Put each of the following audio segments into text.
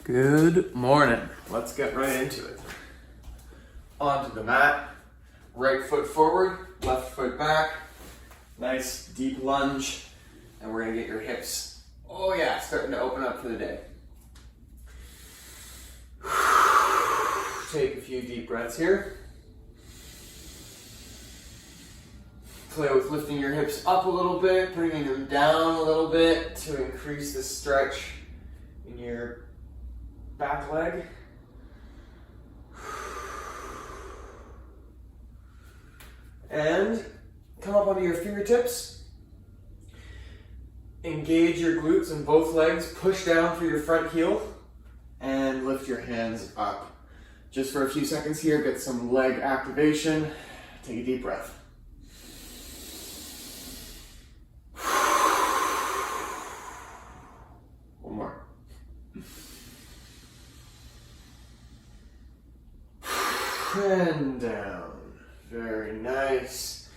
Good morning. Let's get right into it. Onto the mat. Right foot forward, left foot back. Nice deep lunge. And we're gonna get your hips, oh yeah, starting to open up for the day. Take a few deep breaths here. Play with lifting your hips up a little bit, bringing them down a little bit to increase the stretch in your back leg. And come up onto your fingertips. Engage your glutes in both legs. Push down through your front heel and lift your hands up. Just for a few seconds here, get some leg activation. Take a deep breath. One more. And down. Very nice.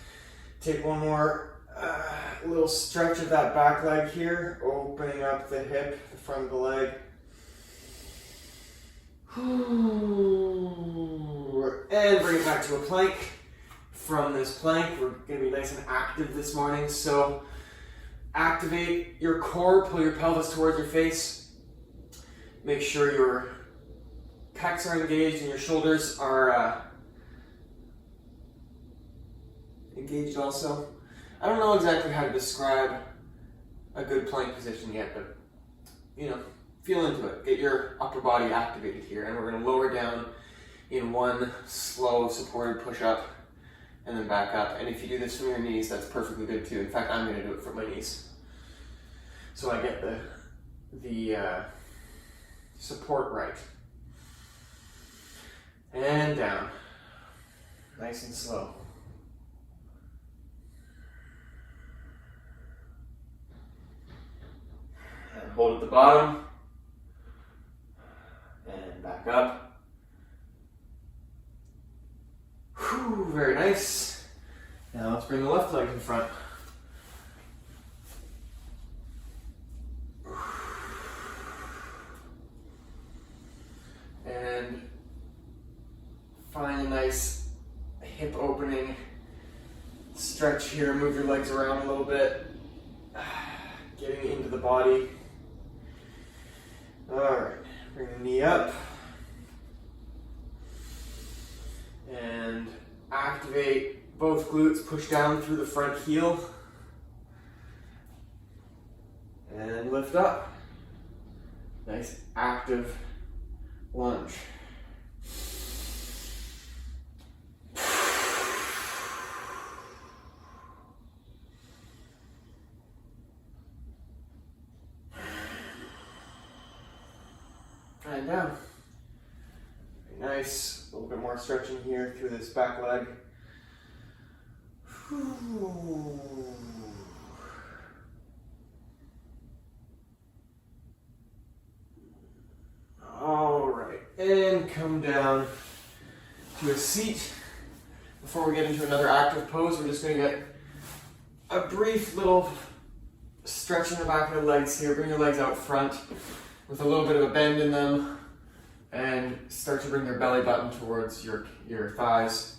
Take one more little stretch of that back leg here, opening up the hip, the front of the leg. And bring it back to a plank. From this plank, we're going to be nice and active this morning, so activate your core, pull your pelvis towards your face. Make sure your pecs are engaged and your shoulders are engaged also. I don't know exactly how to describe a good plank position yet, but feel into it. Get your upper body activated here, and we're going to lower down in one slow supported push-up and then back up. And if you do this from your knees, that's perfectly good too. In fact, I'm going to do it from my knees. So I get the support right. And down. Nice and slow. And hold at the bottom. And back up. Whew, very nice. Now let's bring the left leg in front. And find a nice hip opening stretch here. Move your legs around a little bit. Getting into the body. Alright, bring the knee up. And activate both glutes. Push down through the front heel. And lift up. Nice active lunge. And down. Very nice. A little bit more stretching here through this back leg. All right, and come down to a seat. Before we get into another active pose, we're just going to get a brief little stretch in the back of the legs here. Bring your legs out front with a little bit of a bend in them, and start to bring your belly button towards your thighs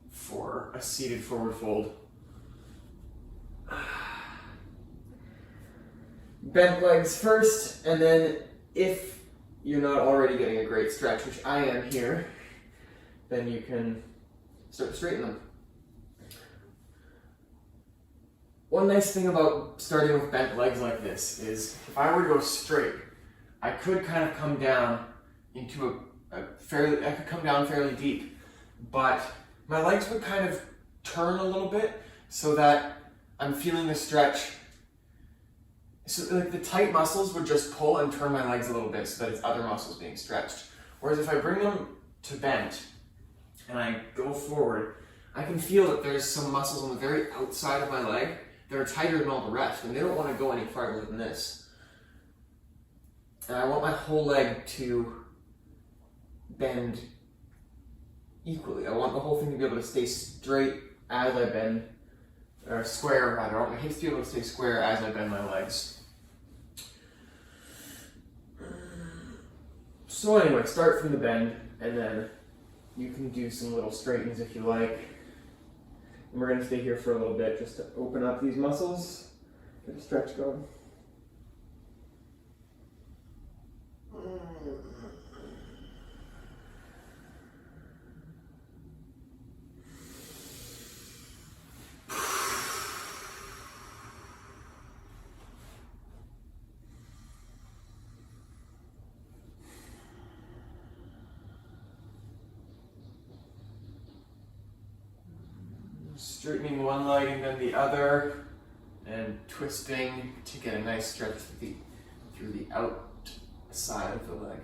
for a seated forward fold. Bent legs first, and then if you're not already getting a great stretch, which I am here, then you can start to straighten them. One nice thing about starting with bent legs like this is if I were to go straight, I could kind of come down into I could come down fairly deep, but my legs would kind of turn a little bit so that I'm feeling the stretch. So like the tight muscles would just pull and turn my legs a little bit so that it's other muscles being stretched. Whereas if I bring them to bent and I go forward, I can feel that there's some muscles on the very outside of my leg that are tighter than all the rest, and they don't want to go any farther than this. And I want my whole leg to bend equally. I want the whole thing to be able to stay straight as I bend, or square rather. I want my hips to be able to stay square as I bend my legs. So anyway, start from the bend, and then you can do some little straightens if you like. And we're going to stay here for a little bit just to open up these muscles, get a stretch going. Straightening one leg and then the other, and twisting to get a nice stretch through the outside of the leg.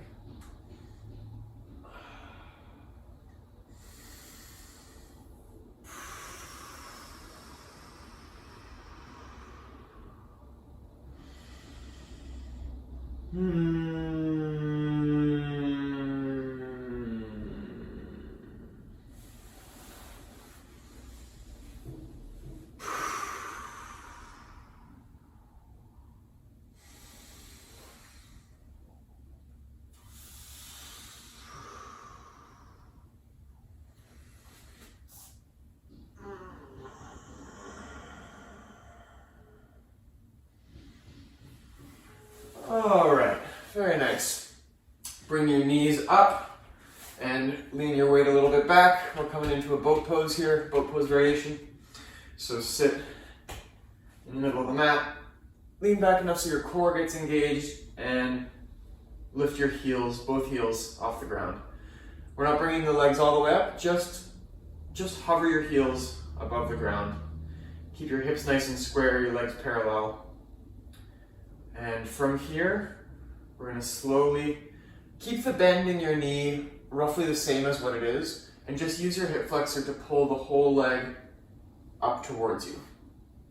All right, very nice. Bring your knees up and lean your weight a little bit back. We're coming into a boat pose here, boat pose variation. So sit in the middle of the mat, lean back enough so your core gets engaged, and lift your heels, both heels off the ground. We're not bringing the legs all the way up, just hover your heels above the ground. Keep your hips nice and square, your legs parallel. And from here, we're going to slowly keep the bend in your knee roughly the same as what it is, and just use your hip flexor to pull the whole leg up towards you.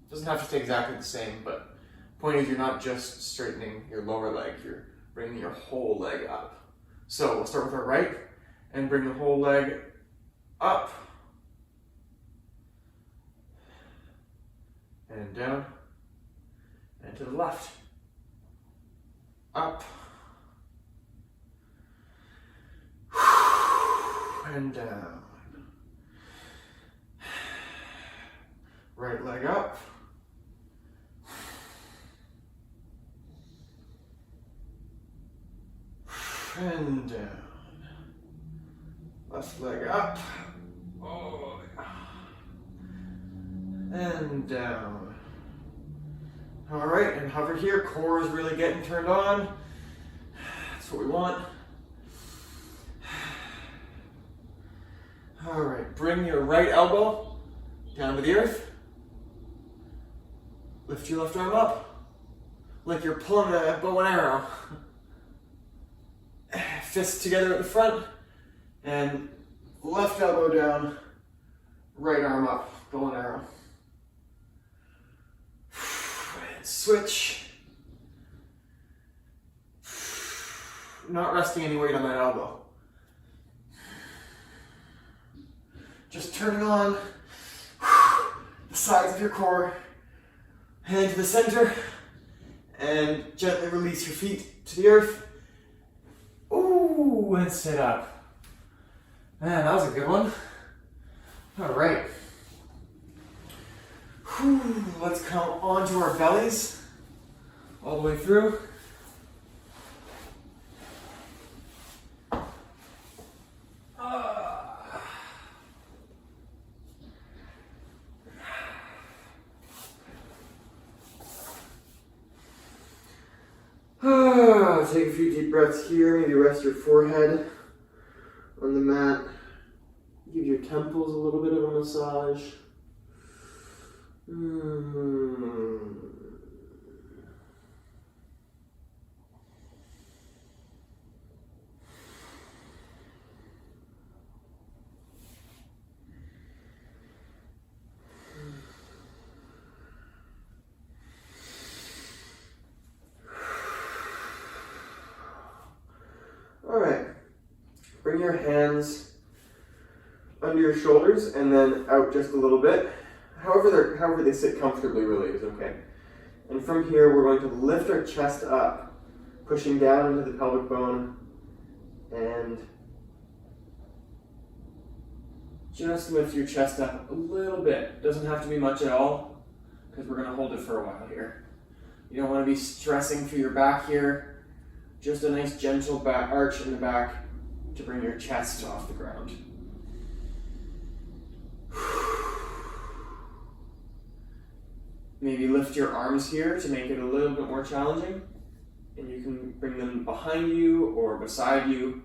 Doesn't have to stay exactly the same, but the point is you're not just straightening your lower leg, you're bringing your whole leg up. So we'll start with our right and bring the whole leg up and down and to the left. Up and down. Right leg up. And down. Left leg up. Oh, and down. All right, and hover here. Core is really getting turned on. That's what we want. All right, bring your right elbow down to the earth. Lift your left arm up like you're pulling a bow and arrow. Fists together at the front, and left elbow down, right arm up, bow and arrow. Switch. Not resting any weight on that elbow. Just turning on the sides of your core, hand to the center, and gently release your feet to the earth. Ooh, and sit up. Man, that was a good one. All right. Whew, let's come onto our bellies all the way through. Take a few deep breaths here. Maybe rest your forehead on the mat. Give your temples a little bit of a massage. All right, bring your hands under your shoulders and then out just a little bit. However they sit comfortably really is okay. And from here, we're going to lift our chest up, pushing down into the pelvic bone, And just lift your chest up a little bit. Doesn't have to be much at all, because we're going to hold it for a while here. You don't want to be stressing through your back here. Just a nice gentle back arch in the back to bring your chest off the ground. Maybe lift your arms here to make it a little bit more challenging. And you can bring them behind you or beside you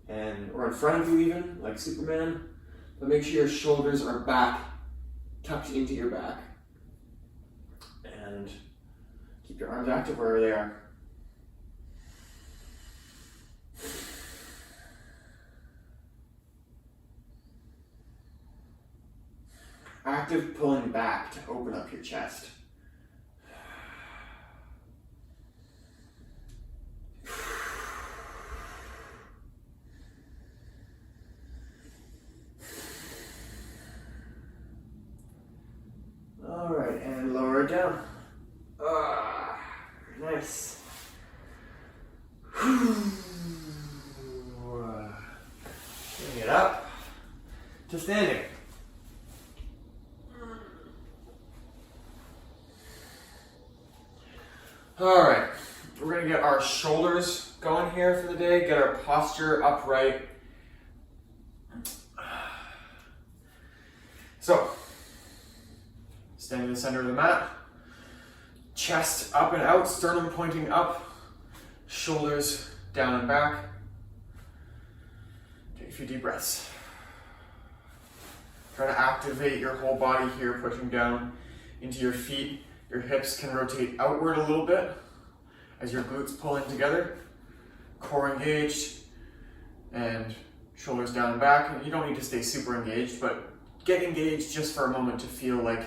or in front of you even, like Superman. But make sure your shoulders are back, tucked into your back. And keep your arms active wherever they are. Active pulling back to open up your chest. All right, and lower it down. Nice. Bring it up to standing. All right, we're gonna get our shoulders going here for the day, get our posture upright. So, standing in the center of the mat, chest up and out, sternum pointing up, shoulders down and back. Take a few deep breaths. Try to activate your whole body here, pushing down into your feet. Your hips can rotate outward a little bit as your glutes pull in together. Core engaged and shoulders down and back. And you don't need to stay super engaged, but get engaged just for a moment to feel like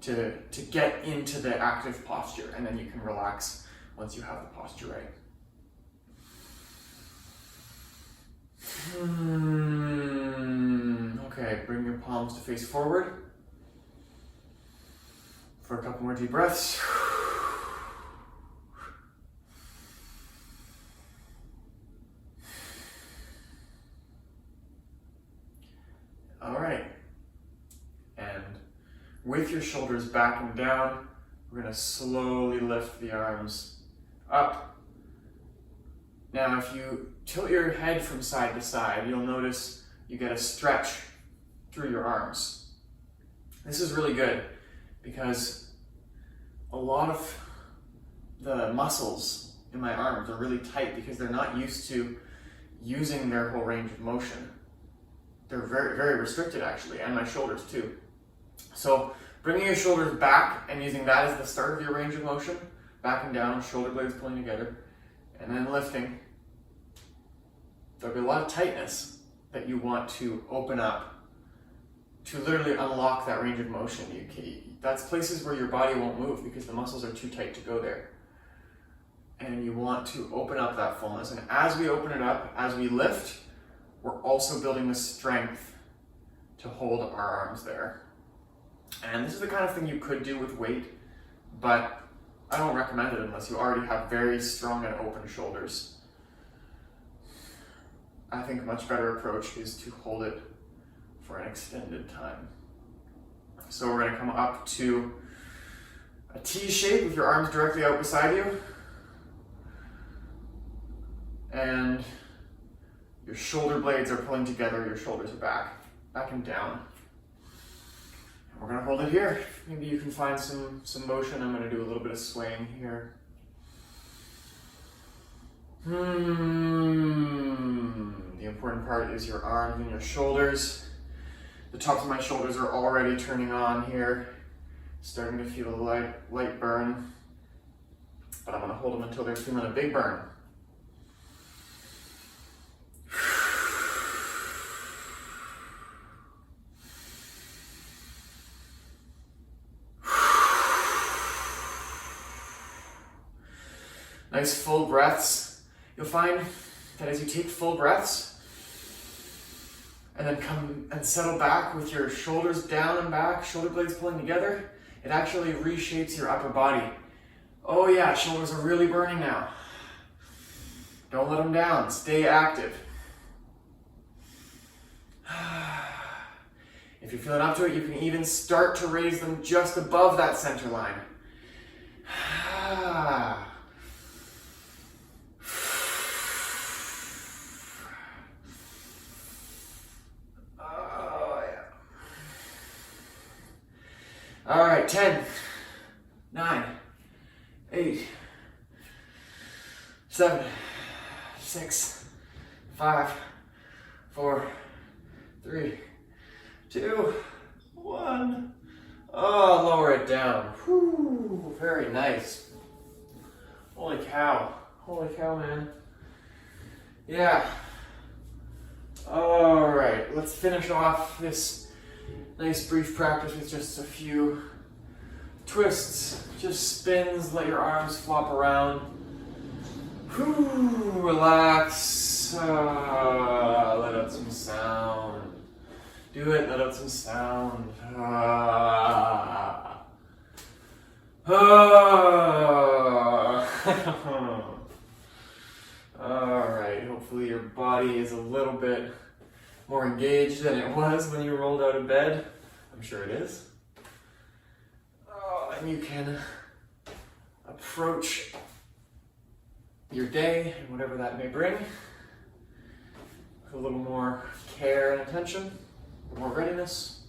to get into the active posture, and then you can relax once you have the posture right. Okay, bring your palms to face forward. For a couple more deep breaths. All right. And with your shoulders back and down, we're going to slowly lift the arms up. Now, if you tilt your head from side to side, you'll notice you get a stretch through your arms. This is really good, because a lot of the muscles in my arms are really tight because they're not used to using their whole range of motion. They're very, very restricted actually, and my shoulders too. So bringing your shoulders back and using that as the start of your range of motion, back and down, shoulder blades pulling together, and then lifting. There'll be a lot of tightness that you want to open up to literally unlock that range of motion. That's places where your body won't move because the muscles are too tight to go there. And you want to open up that fullness. And as we open it up, as we lift, we're also building the strength to hold our arms there. And this is the kind of thing you could do with weight, but I don't recommend it unless you already have very strong and open shoulders. I think a much better approach is to hold it for an extended time. So we're going to come up to a T shape with your arms directly out beside you. And your shoulder blades are pulling together, your shoulders are back and down. And we're going to hold it here. Maybe you can find some motion. I'm going to do a little bit of swaying here. The important part is your arms and your shoulders. The tops of my shoulders are already turning on here, starting to feel a light burn, but I'm going to hold them until they're feeling a big burn. Nice full breaths. You'll find that as you take full breaths, and then come and settle back with your shoulders down and back, shoulder blades pulling together, it actually reshapes your upper body. Oh yeah, shoulders are really burning now. Don't let them down. Stay active. If you're feeling up to it, you can even start to raise them just above that center line. Oh, yeah. All right, 10, 9, 8, 7, 6, 5, 4, 3, 2, 1. Oh, lower it down. Whew, very nice. Holy cow. Holy cow, man. Yeah. All right, let's finish off this nice brief practice with just a few twists, just spins. Let your arms flop around. Whew, relax. Let out some sound. Do it, let out some sound. Alright, hopefully your body is a little bit more engaged than it was when you rolled out of bed. I'm sure it is. And you can approach your day and whatever that may bring with a little more care and attention, more readiness.